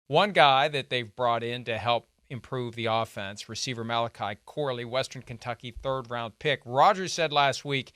One guy that they've brought in to help improve the offense, receiver Malachi Corley, Western Kentucky third-round pick. Rodgers said last week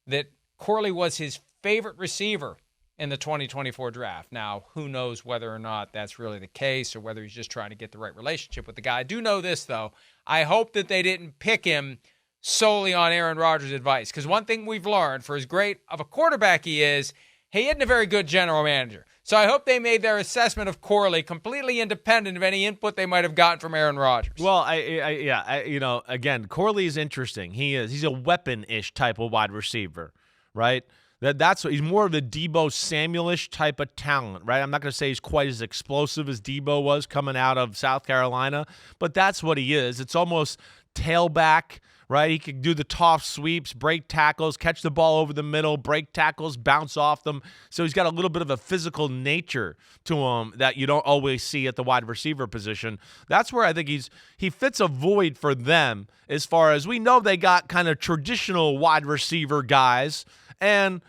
that Corley was his favorite receiver in the 2024 draft. Now, who knows whether or not that's really the case or whether he's just trying to get the right relationship with the guy. I do know this, though. I hope that they didn't pick him solely on Aaron Rodgers' advice, because one thing we've learned, for as great of a quarterback he is, he isn't a very good general manager. So I hope they made their assessment of Corley completely independent of any input they might have gotten from Aaron Rodgers. Well, again, Corley is interesting. He's a weapon-ish type of wide receiver, right? That's what he's more of a Deebo Samuel-ish type of talent, right? I'm not going to say he's quite as explosive as Deebo was coming out of South Carolina, but that's what he is. It's almost tailback, right? He can do the toss sweeps, break tackles, catch the ball over the middle, break tackles, bounce off them. So he's got a little bit of a physical nature to him that you don't always see at the wide receiver position. That's where I think he fits a void for them, as far as we know they got kind of traditional wide receiver guys, and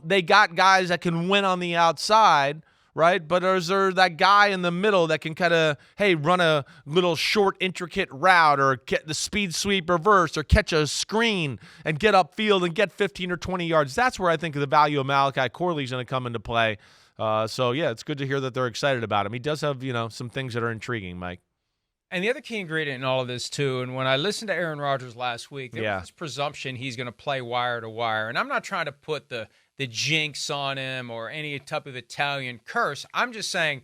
they got guys that can win on the outside, right? But is there that guy in the middle that can kind of, run a little short, intricate route, or get the speed sweep reverse, or catch a screen and get upfield and get 15 or 20 yards? That's where I think the value of Malachi Corley is going to come into play. It's good to hear that they're excited about him. He does have, some things that are intriguing, Mike. And the other key ingredient in all of this, too, and when I listened to Aaron Rodgers last week, there was this presumption he's going to play wire to wire. And I'm not trying to put the jinx on him or any type of Italian curse. I'm just saying,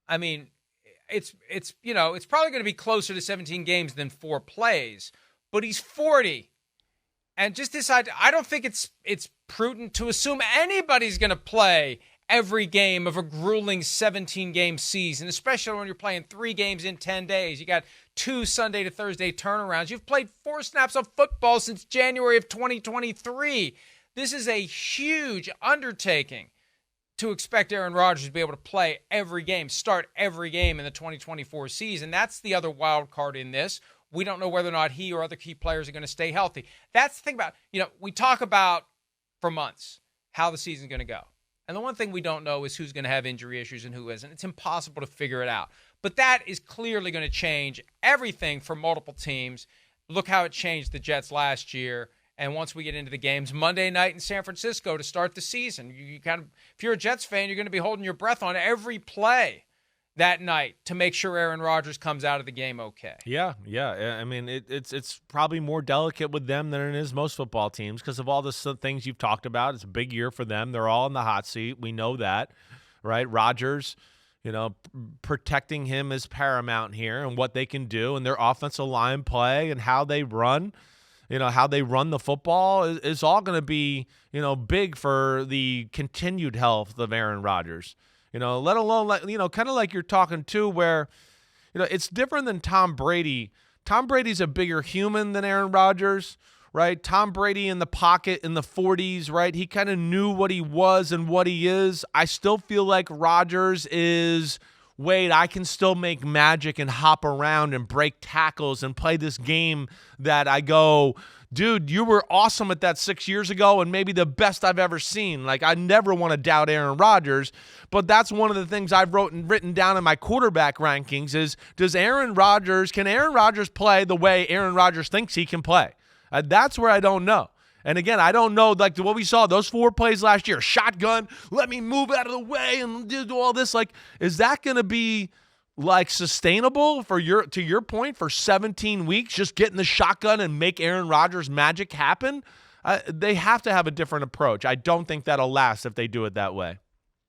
it's probably going to be closer to 17 games than 4 plays, but he's 40. And just decide, I don't think it's prudent to assume anybody's going to play every game of a grueling 17-game season, especially when you're playing 3 games in 10 days. You got 2 Sunday to Thursday turnarounds. You've played 4 snaps of football since January of 2023. This is a huge undertaking to expect Aaron Rodgers to be able to play every game, start every game in the 2024 season. That's the other wild card in this. We don't know whether or not he or other key players are going to stay healthy. That's the thing about, we talk about for months how the season's going to go. And the one thing we don't know is who's going to have injury issues and who isn't. It's impossible to figure it out. But that is clearly going to change everything for multiple teams. Look how it changed the Jets last year. And once we get into the games, Monday night in San Francisco to start the season, you kind of, if you're a Jets fan, you're going to be holding your breath on every play that night to make sure Aaron Rodgers comes out of the game okay. Yeah. I mean, it's probably more delicate with them than it is most football teams because of all the things you've talked about. It's a big year for them. They're all in the hot seat. We know that, right? Rodgers, protecting him is paramount here, and what they can do and their offensive line play and how they run. How they run the football is all going to be, big for the continued health of Aaron Rodgers. Let alone, kind of like you're talking to where, it's different than Tom Brady. Tom Brady's a bigger human than Aaron Rodgers, right? Tom Brady in the pocket in the 40s, right? He kind of knew what he was and what he is. I still feel like Rodgers is, wait, I can still make magic and hop around and break tackles and play this game that I go, dude, you were awesome at that 6 years ago and maybe the best I've ever seen. Like, I never want to doubt Aaron Rodgers, but that's one of the things I've written down in my quarterback rankings is, can Aaron Rodgers play the way Aaron Rodgers thinks he can play? That's where I don't know. And again, I don't know, like what we saw, those 4 plays last year, shotgun, let me move out of the way and do all this. Like, is that going to be like sustainable to your point, for 17 weeks, just getting the shotgun and make Aaron Rodgers magic happen? They have to have a different approach. I don't think that'll last if they do it that way.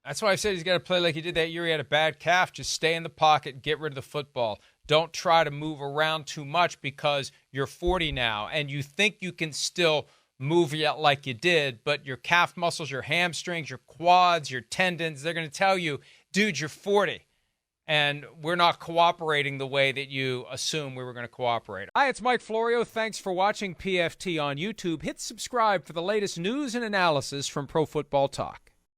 That's why I said he's got to play like he did that year he had a bad calf. Just stay in the pocket, get rid of the football. Don't try to move around too much because you're 40 now and you think you can still move yet like you did, but your calf muscles, your hamstrings, your quads, your tendons, they're going to tell you, dude, you're 40. And we're not cooperating the way that you assume we were going to cooperate. Hi, it's Mike Florio. Thanks for watching PFT on YouTube. Hit subscribe for the latest news and analysis from Pro Football Talk.